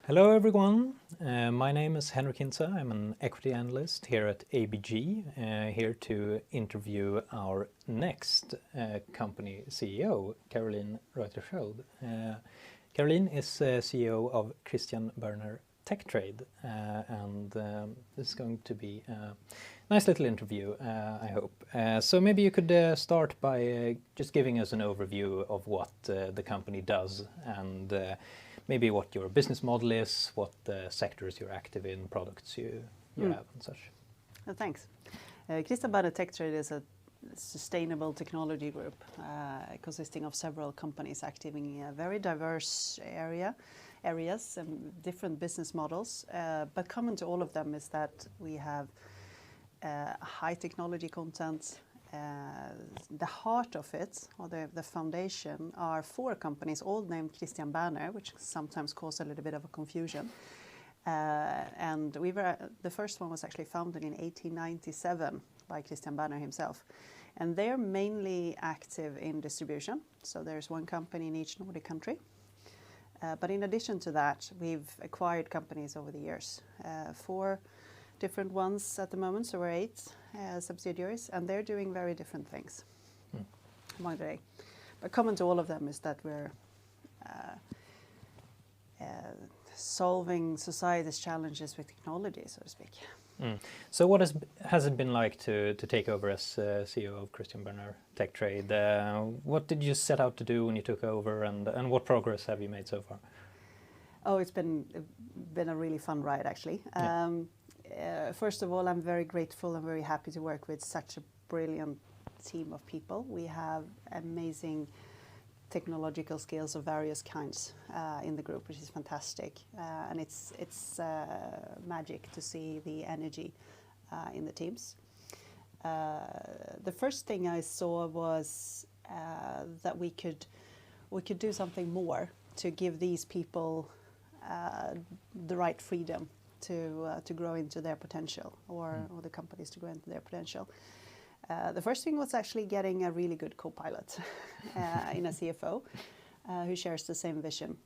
Hello everyone, my name is Henrik Hintze. I'm an equity analyst here at ABG, here to interview our next company CEO, Caroline Reuterskiöld. Caroline is CEO of Berner Tech Trade, and this is going to be a nice little interview, I hope. So maybe you could start by just giving us an overview of what the company does and maybe what your business model is, what sectors you're active in, products you have and such. Thanks. Berner Tech Trade is a sustainable technology group consisting of several companies active in a very diverse areas and different business models. But common to all of them is that we have high technology content. The heart of it, or the foundation, are four companies, all named Christian Berner, which sometimes cause a little bit of a confusion. And the first one was actually founded in 1897 by Christian Berner himself. And they're mainly active in distribution. So there's one company in each Nordic country. But in addition to that, we've acquired companies over the years. 4 different ones at the moment, so we're 8 subsidiaries, and they're doing very different things among the day. But common to all of them is that we're solving society's challenges with technology, so to speak. So what has it been like to take over as CEO of Berner Tech Trade? What did you set out to do when you took over, and what progress have you made so far? Oh, it's been a really fun ride, actually. Yeah. First of all, I'm very grateful and very happy to work with such a brilliant team of people. We have amazing technological skills of various kinds in the group, which is fantastic. And it's magic to see the energy in the teams. The first thing I saw was that we could do something more to give these people the right freedom to grow into their potential, or the companies to grow into their potential. The first thing was actually getting a really good co-pilot in a CFO who shares the same vision,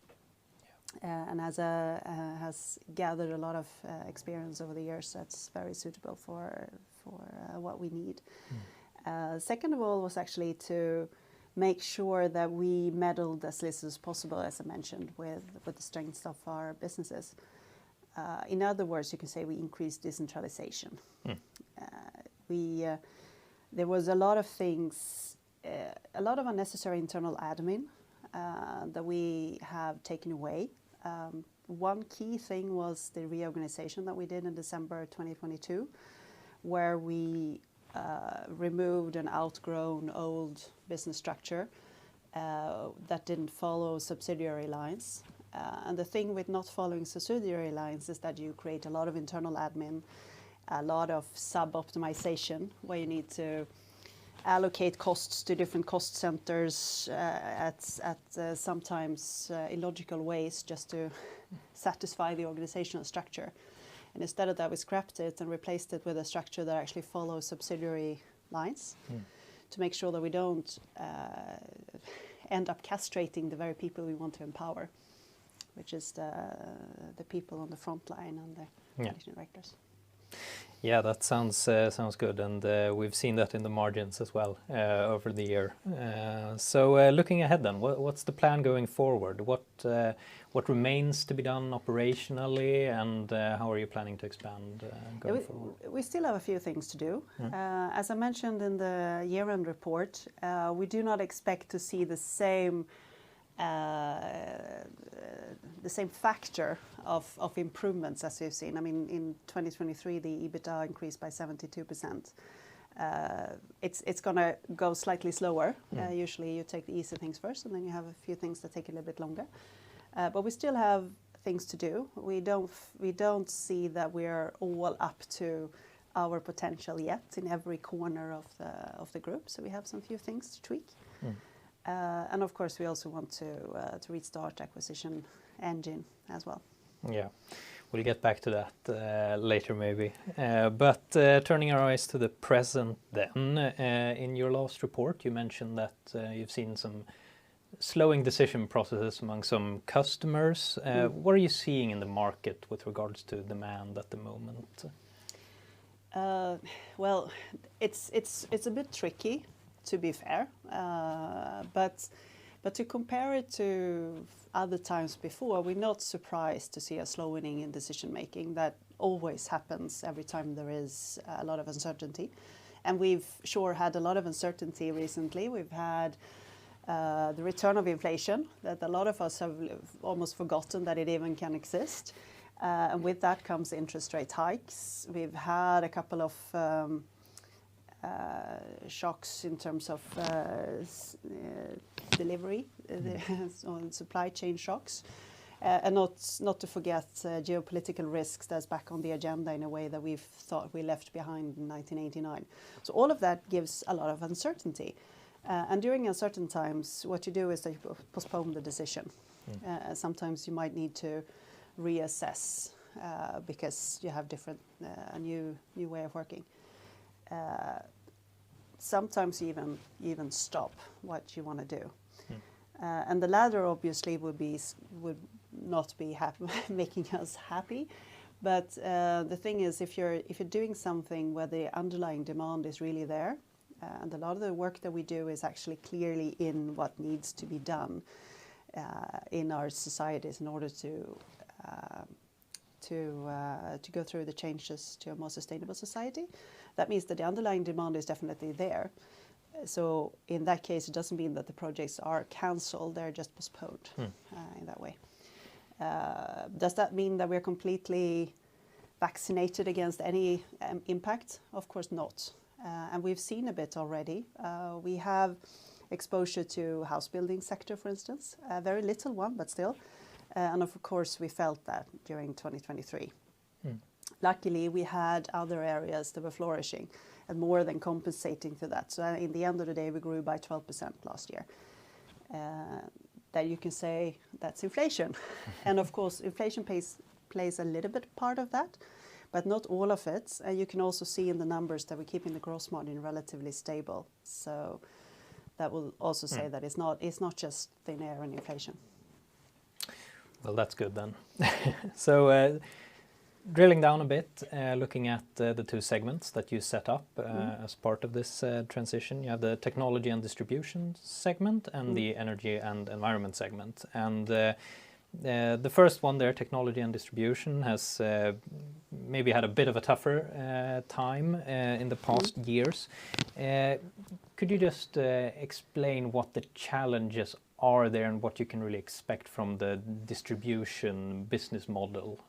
and has gathered a lot of experience over the years that's very suitable for what we need. Second of all was actually to make sure that we meddled as little as possible, as I mentioned, with the strengths of our businesses. In other words, you can say we increased decentralization. There was a lot of things, a lot of unnecessary internal admin that we have taken away. One key thing was the reorganization that we did in December 2022, where we removed an outgrown old business structure that didn't follow subsidiary lines. And the thing with not following subsidiary lines is that you create a lot of internal admin, a lot of sub-optimization, where you need to allocate costs to different cost centers at sometimes illogical ways just to satisfy the organizational structure. And instead of that, we scrapped it and replaced it with a structure that actually follows subsidiary lines to make sure that we don't end up castrating the very people we want to empower, which is the people on the front line and the managing directors. Yeah, that sounds good, and we've seen that in the margins as well over the year. So looking ahead then, what's the plan going forward? What remains to be done operationally, and how are you planning to expand going forward? We still have a few things to do. As I mentioned in the year-end report, we do not expect to see the same factor of improvements as we've seen. I mean, in 2023, the EBITDA increased by 72%. It's going to go slightly slower. Usually you take the easy things first, and then you have a few things that take a little bit longer. But we still have things to do. We don't see that we're all up to our potential yet in every corner of the group. So we have some few things to tweak. And of course, we also want to restart acquisition engine as well. Yeah, we'll get back to that later maybe. But turning our eyes to the present then, in your last report you mentioned that you've seen some slowing decision processes among some customers. What are you seeing in the market with regards to demand at the moment? Well, it's a bit tricky, to be fair, but to compare it to other times before, we're not surprised to see a slowing in decision making. That always happens every time there is a lot of uncertainty, and we've sure had a lot of uncertainty recently. We've had the return of inflation that a lot of us have almost forgotten that it even can exist. And with that comes interest rate hikes. We've had a couple of shocks in terms of delivery, on supply chain shocks, and not to forget geopolitical risks that's back on the agenda in a way that we've thought we left behind in 1989. So all of that gives a lot of uncertainty. And during uncertain times, what you do is that you postpone the decision. Sometimes you might need to reassess because you have a new way of working. Sometimes you even stop what you want to do. And the latter obviously would not be making us happy. But the thing is, if you're doing something where the underlying demand is really there, and a lot of the work that we do is actually clearly in what needs to be done in our societies in order to go through the changes to a more sustainable society. That means that the underlying demand is definitely there. So in that case, it doesn't mean that the projects are cancelled; they're just postponed in that way. Does that mean that we're completely vaccinated against any impact? Of course not. And we've seen a bit already. We have exposure to house building sector, for instance, a very little one, but still. And of course, we felt that during 2023. Luckily, we had other areas that were flourishing and more than compensating for that. So in the end of the day, we grew by 12% last year. That you can say that's inflation. And of course, inflation plays a little bit part of that, but not all of it. And you can also see in the numbers that we're keeping the gross margin relatively stable. So that will also say that it's not just thin air and inflation. Well, that's good then. So drilling down a bit, looking at the two segments that you set up as part of this transition. You have the technology and distribution segment and the energy and environment segment. And the first one there, technology and distribution, has maybe had a bit of a tougher time in the past years. Could you just explain what the challenges are there and what you can really expect from the distribution business model?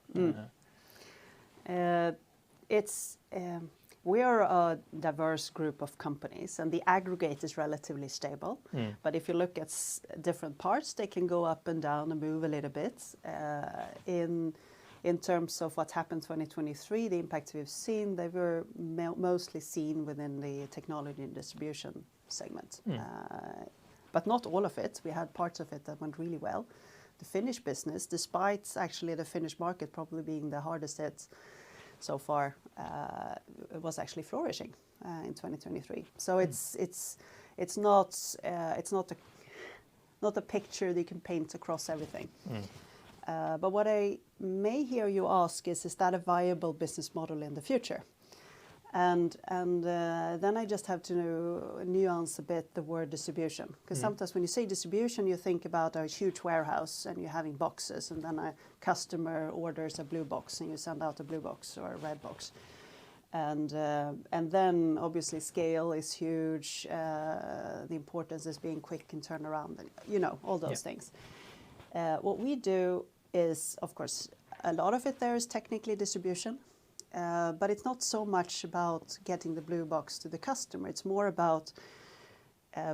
We are a diverse group of companies, and the aggregate is relatively stable. But if you look at different parts, they can go up and down and move a little bit. In terms of what happened 2023, the impacts we've seen, they were mostly seen within the technology and distribution segment. But not all of it. We had parts of it that went really well. The Finnish business, despite actually the Finnish market probably being the hardest hit so far, was actually flourishing in 2023. So it's not a picture that you can paint across everything. But what I may hear you ask is that a viable business model in the future? And then I just have to nuance a bit the word distribution. Because sometimes when you say distribution, you think about a huge warehouse and you're having boxes, and then a customer orders a blue box and you send out a blue box or a red box. And then obviously scale is huge. The importance is being quick and turn around, and, all those things. What we do is, of course, a lot of it there is technically distribution. But it's not so much about getting the blue box to the customer. It's more about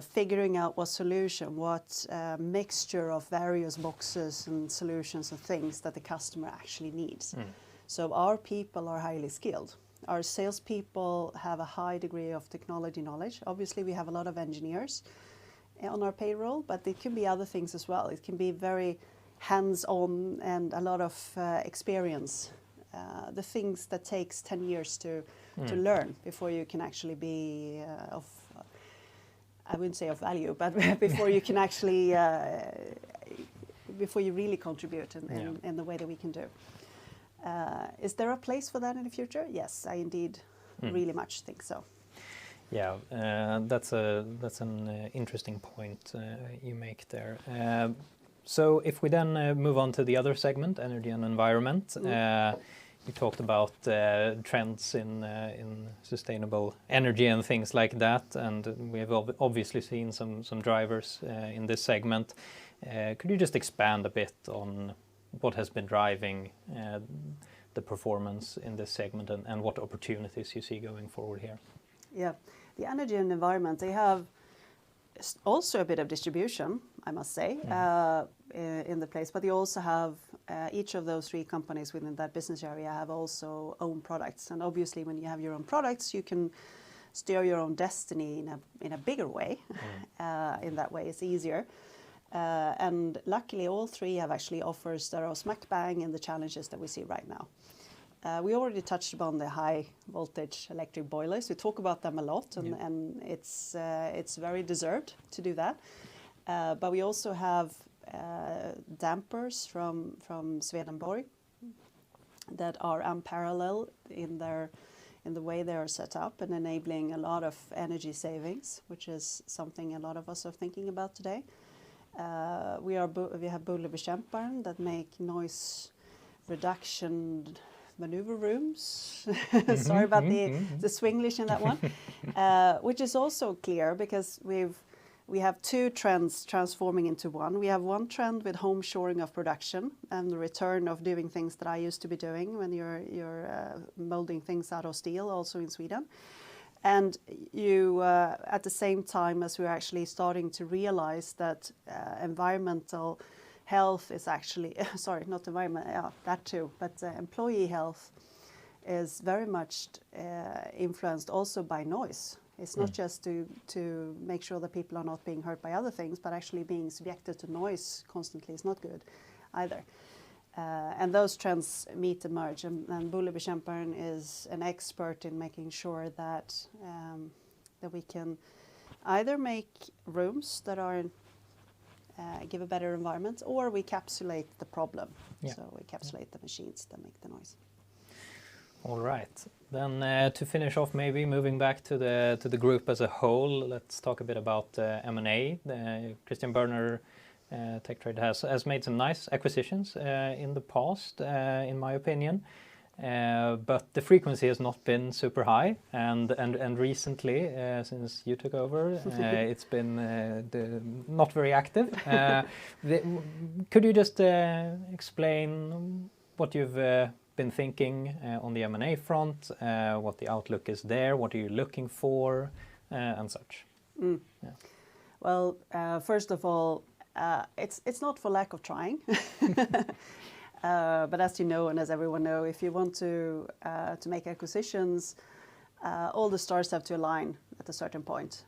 figuring out what solution, what mixture of various boxes and solutions and things that the customer actually needs. So our people are highly skilled. Our salespeople have a high degree of technology knowledge. Obviously, we have a lot of engineers on our payroll, but it can be other things as well. It can be very hands-on and a lot of experience. The things that takes 10 years to learn before you can actually be I wouldn't say of value, but before you can actually, before you really contribute in the way that we can do. Is there a place for that in the future? Yes, I indeed really much think so. Yeah, that's an interesting point you make there. So if we then move on to the other segment, energy and environment, you talked about trends in sustainable energy and things like that, and we have obviously seen some drivers in this segment. Could you just expand a bit on what has been driving the performance in this segment and what opportunities you see going forward here? Yeah, the energy and environment, they have also a bit of distribution, I must say, in the place, but they also have, each of those three companies within that business area have also own products. And obviously when you have your own products, you can steer your own destiny in a bigger way. In that way, it's easier. And luckily all three have actually offers that are smack bang in the challenges that we see right now. We already touched upon the high voltage electric boilers. We talk about them a lot, and it's very deserved to do that. But we also have dampers from Swedenborg that are unparalleled in the way they are set up and enabling a lot of energy savings, which is something a lot of us are thinking about today. We have bullerbekämparen that make noise reduction maneuver rooms. Sorry about the Swinglish in that one, which is also clear because we have two trends transforming into one. We have one trend with home shoring of production and the return of doing things that I used to be doing when you're molding things out of steel, also in Sweden. And you, at the same time as we're actually starting to realize that environmental health is actually, sorry, not environment, that too, but employee health is very much influenced also by noise. It's not just to make sure that people are not being hurt by other things, but actually being subjected to noise constantly is not good either. And those trends meet and merge, and bullerbekämparen is an expert in making sure that that we can either make rooms that are give a better environment, or we encapsulate the problem. So we encapsulate the machines that make the noise. All right. Then to finish off, maybe moving back to the group as a whole, let's talk a bit about M&A. Berner Tech Trade has made some nice acquisitions in the past, in my opinion. But the frequency has not been super high, and recently, since you took over, it's been not very active. Could you just explain what you've been thinking on the M&A front, what the outlook is there, what are you looking for, and such? Yeah. Well, first of all, it's not for lack of trying. But as you know, and as everyone know, if you want to make acquisitions, all the stars have to align at a certain point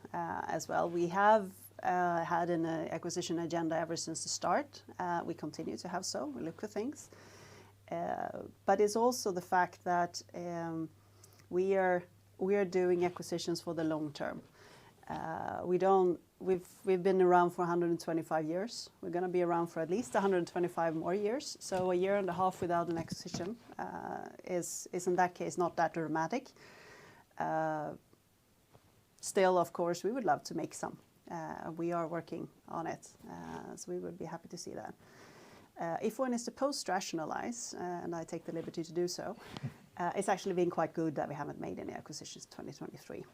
as well. We have had an acquisition agenda ever since the start. We continue to have so. We look for things. But it's also the fact that we are doing acquisitions for the long term. We've been around for 125 years. We're going to be around for at least 125 more years. So a year and a half without an acquisition is in that case not that dramatic. Still, of course, we would love to make some. We are working on it, so we would be happy to see that. If one is supposed to rationalize, and I take the liberty to do so, it's actually been quite good that we haven't made any acquisitions in 2023.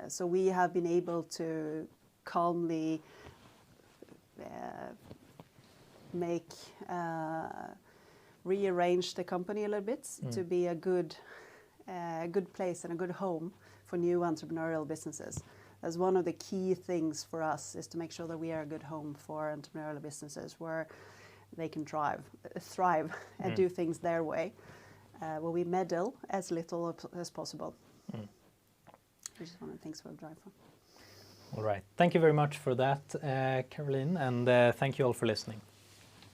So we have been able to calmly rearrange the company a little bit to be a good place and a good home for new entrepreneurial businesses. As one of the key things for us is to make sure that we are a good home for entrepreneurial businesses where they can thrive and do things their way, where we meddle as little as possible. Which is one of the things we'll drive for. All right. Thank you very much for that, Caroline, and thank you all for listening.